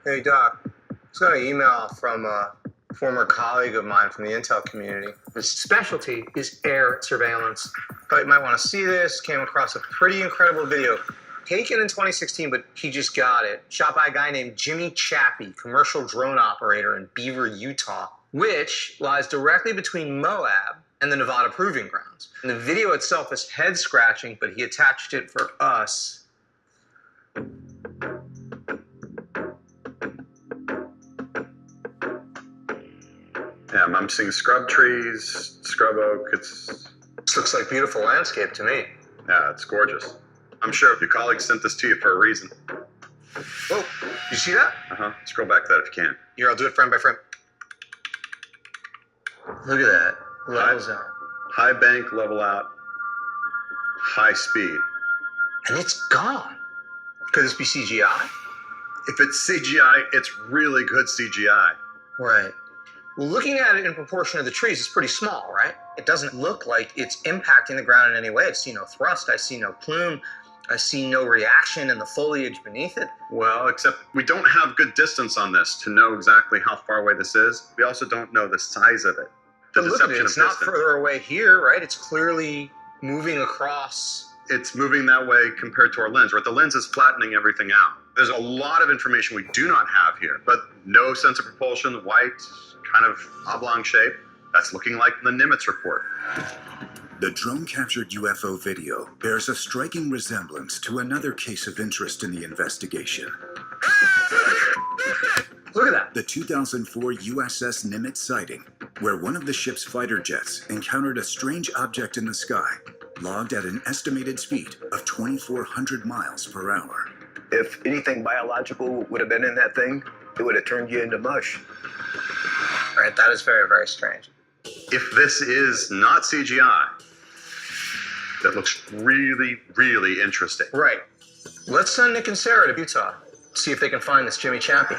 Hey, Doc. Just got an email from a former colleague of mine from the intel community. His specialty is air surveillance. Thought you might want to see this. Came across a pretty incredible video. Taken in 2016, but he just got it. Shot by a guy named Jimmy Chappie, commercial drone operator in Beaver, Utah, which lies directly between Moab and the Nevada Proving Grounds. And the video itself is head-scratching, but he attached it for us. Yeah, I'm seeing scrub trees, scrub oak. This looks like beautiful landscape to me. Yeah, it's gorgeous. I'm sure your colleague sent this to you for a reason. Oh, you see that? Scroll back to that if you can. Here, I'll do it frame by frame. Look at that. Levels out. High bank, level out, high speed. And it's gone. Could this be CGI? If it's CGI, it's really good CGI. Right. Well, looking at it in proportion to the trees, it's pretty small, right? It doesn't look like it's impacting the ground in any way. I see no thrust. I see no plume. I see no reaction in the foliage beneath it. Well, except we don't have good distance on this to know exactly how far away this is. We also don't know the size of it. The But look at it. It's not further away here, right? It's clearly moving across. It's moving that way compared to our lens, right? The lens is flattening everything out. There's a lot of information we do not have here, but no sense of propulsion, white, kind of oblong shape. That's looking like the Nimitz report. The drone-captured UFO video bears a striking resemblance to another case of interest in the investigation. Look at that. The 2004 USS Nimitz sighting, where one of the ship's fighter jets encountered a strange object in the sky, logged at an estimated speed of 2,400 miles per hour. If anything biological would have been in that thing, it would have turned you into mush. Right, that is very, very strange. If this is not CGI, that looks really, really interesting. Right. Let's send Nick and Sarah to Utah, see if they can find this Jimmy Chappie.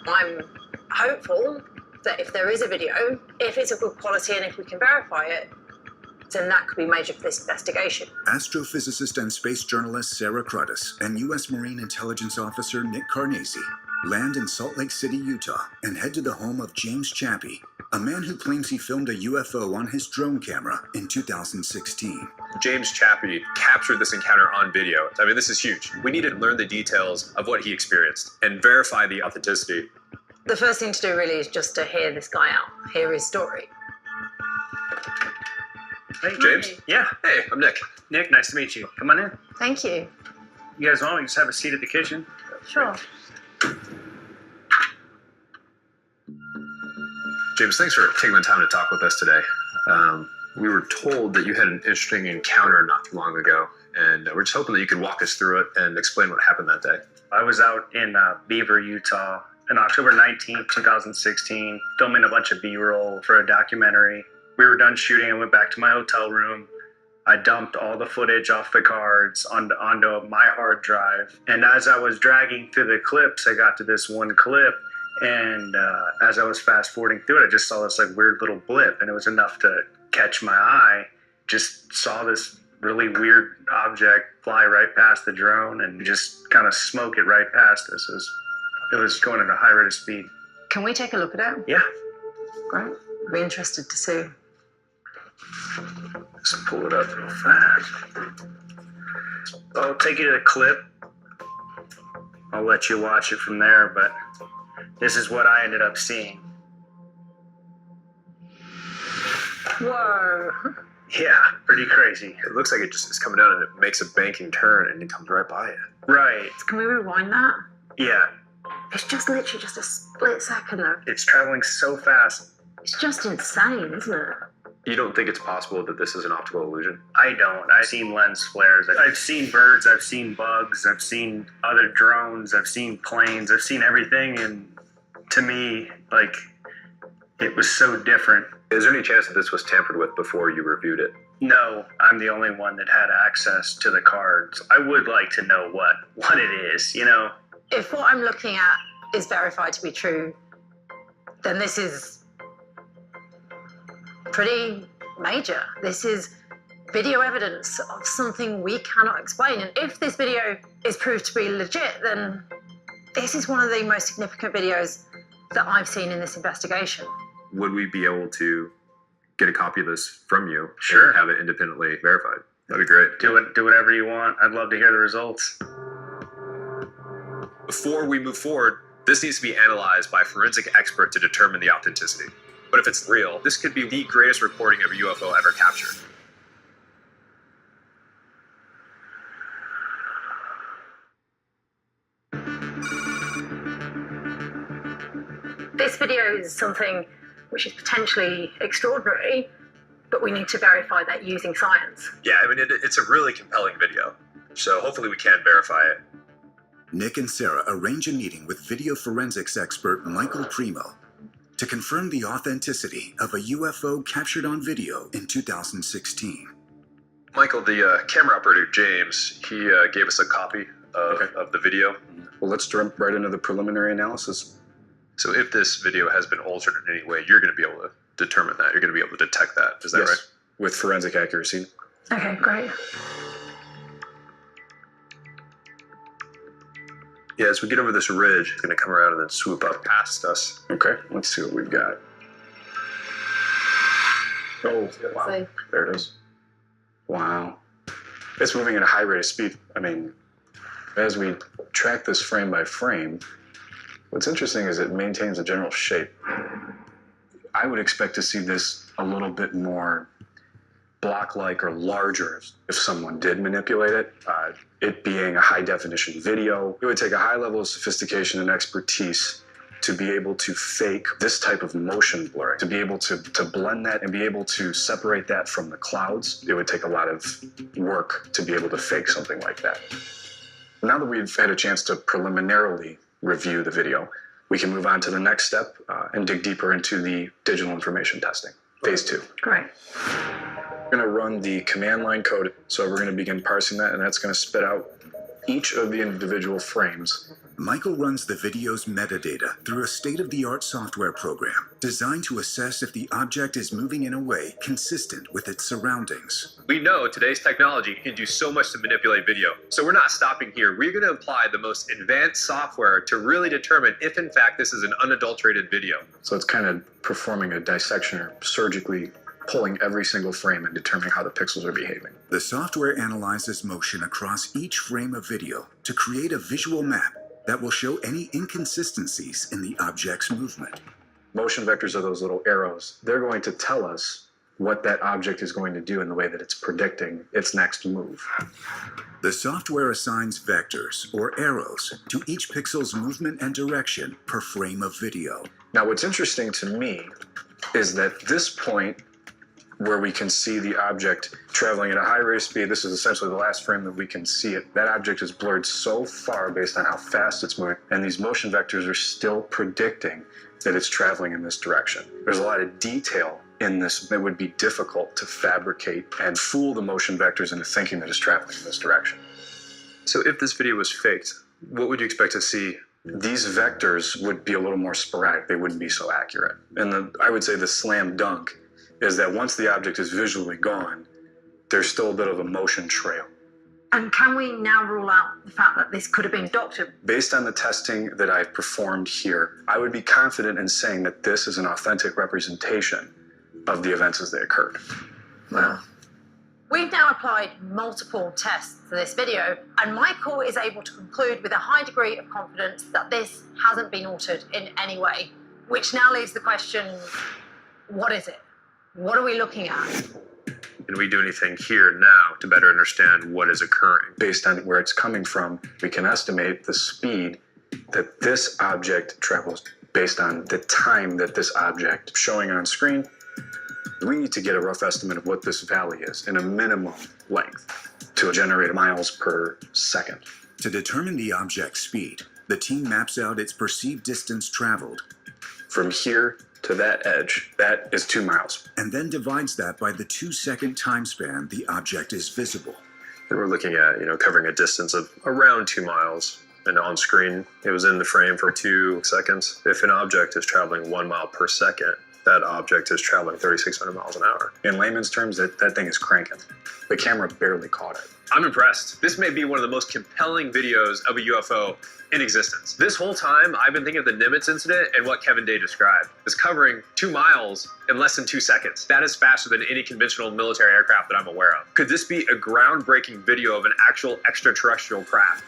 I'm hopeful that if there is a video, if it's of good quality and if we can verify it, then that could be major for this investigation. Astrophysicist and space journalist Sarah Cruddas and U.S. Marine Intelligence Officer Nick Carnesi land in Salt Lake City, Utah, and head to the home of James Chappie, a man who claims he filmed a UFO on his drone camera in 2016. James Chappie captured this encounter on video. I mean, this is huge. We need to learn the details of what he experienced and verify the authenticity. The first thing to do really is just to hear this guy out, hear his story. Hey, James. Yeah. Hey, I'm Nick. Nick, nice to meet you. Come on in. Thank you. You guys want? We just have a seat at the kitchen. Sure. James, thanks for taking the time to talk with us today. We were told that you had an interesting encounter not too long ago, and we're just hoping that you could walk us through it and explain what happened that day. I was out in Beaver, Utah on October 19th, 2016, filming a bunch of B-roll for a documentary. We were done shooting and went back to my hotel room. I dumped all the footage off the cards onto my hard drive. And as I was dragging through the clips, I got to this one clip. And as I was fast forwarding through it, I just saw this like weird little blip, and it was enough to catch my eye. Just saw this really weird object fly right past the drone and just kind of smoke it right past us. It was going at a high rate of speed. Can we take a look at it? Yeah. Great. I'd be interested to see. Let's pull it up real fast. I'll take you to the clip. I'll let you watch it from there, but this is what I ended up seeing. Whoa. Yeah, pretty crazy. It looks like it just is coming down and it makes a banking turn and it comes right by it. Right. Can we rewind that? Yeah. It's just literally just a split second though. It's traveling so fast. It's just insane, isn't it? You don't think it's possible that this is an optical illusion? I don't. I've seen lens flares. I've seen birds. I've seen bugs. I've seen other drones. I've seen planes. I've seen everything. And to me, like, it was so different. Is there any chance that this was tampered with before you reviewed it? No, I'm the only one that had access to the cards. I would like to know what it is, you know? If what I'm looking at is verified to be true, then this is pretty major. This is video evidence of something we cannot explain. And if this video is proved to be legit, then this is one of the most significant videos that I've seen in this investigation. Would we be able to get a copy of this from you? Sure. And have it independently verified? That'd be great. Do whatever you want. I'd love to hear the results. Before we move forward, this needs to be analyzed by a forensic expert to determine the authenticity. But if it's real, this could be the greatest recording of a UFO ever captured. This video is something which is potentially extraordinary, but we need to verify that using science. Yeah, I mean, it's a really compelling video. So hopefully we can verify it. Nick and Sarah arrange a meeting with video forensics expert Michael Primo to confirm the authenticity of a UFO captured on video in 2016. Michael, the camera operator, James, he gave us a copy of the video. Well, let's jump right into the preliminary analysis. So if this video has been altered in any way, you're going to be able to determine that. You're going to be able to detect that. Is that Yes, right? with forensic accuracy. Okay, great. Yeah, as we get over this ridge, it's going to come around and then swoop up past us. Okay, let's see what we've got. Oh, wow. So, There it is. Wow. It's moving at a high rate of speed. I mean, as we track this frame by frame, what's interesting is it maintains a general shape. I would expect to see this a little bit more block-like or larger if someone did manipulate it. It being a high-definition video, it would take a high level of sophistication and expertise to be able to fake this type of motion blurring, to be able to blend that and be able to separate that from the clouds. It would take a lot of work to be able to fake something like that. Now that we've had a chance to preliminarily review the video, we can move on to the next step and dig deeper into the digital information testing, phase 2. great. We're going to run the command line code, so we're going to begin parsing that, and that's going to spit out each of the individual frames. Michael runs the video's metadata through a state-of-the-art software program designed to assess if the object is moving in a way consistent with its surroundings. We know today's technology can do so much to manipulate video. So we're not stopping here. We're going to apply the most advanced software to really determine if, in fact, this is an unadulterated video. So it's kind of performing a dissection or surgically pulling every single frame and determining how the pixels are behaving. The software analyzes motion across each frame of video to create a visual map that will show any inconsistencies in the object's movement. Motion vectors are those little arrows. They're going to tell us what that object is going to do in the way that it's predicting its next move. The software assigns vectors, or arrows, to each pixel's movement and direction per frame of video. Now, what's interesting to me is that this point where we can see the object traveling at a high rate of speed, this is essentially the last frame that we can see it. That object is blurred so far based on how fast it's moving, and these motion vectors are still predicting that it's traveling in this direction. There's a lot of detail in this that would be difficult to fabricate and fool the motion vectors into thinking that it's traveling in this direction. So if this video was faked, what would you expect to see? These vectors would be a little more sporadic. They wouldn't be so accurate. And I would say the slam dunk is that once the object is visually gone, there's still a bit of a motion trail. And can we now rule out the fact that this could have been doctored? Based on the testing that I've performed here, I would be confident in saying that this is an authentic representation of the events as they occurred. Well, we've now applied multiple tests to this video, and Michael is able to conclude with a high degree of confidence that this hasn't been altered in any way, which now leaves the question, what is it? What are we looking at? Can we do anything here now to better understand what is occurring? Based on where it's coming from, we can estimate the speed that this object travels based on the time that this object is showing on screen. We need to get a rough estimate of what this valley is in a minimum length to generate miles per second. To determine the object's speed, the team maps out its perceived distance traveled From here to that edge, that is 2 miles. and then divides that by the 2-second time span the object is visible. And we're looking at, covering a distance of around 2 miles. And on screen, it was in the frame for 2 seconds. If an object is traveling 1 mile per second, that object is traveling 3,600 miles an hour. In layman's terms, that thing is cranking. The camera barely caught it. I'm impressed. This may be one of the most compelling videos of a UFO in existence. This whole time, I've been thinking of the Nimitz incident and what Kevin Day described. It's covering 2 miles in less than 2 seconds. That is faster than any conventional military aircraft that I'm aware of. Could this be a groundbreaking video of an actual extraterrestrial craft?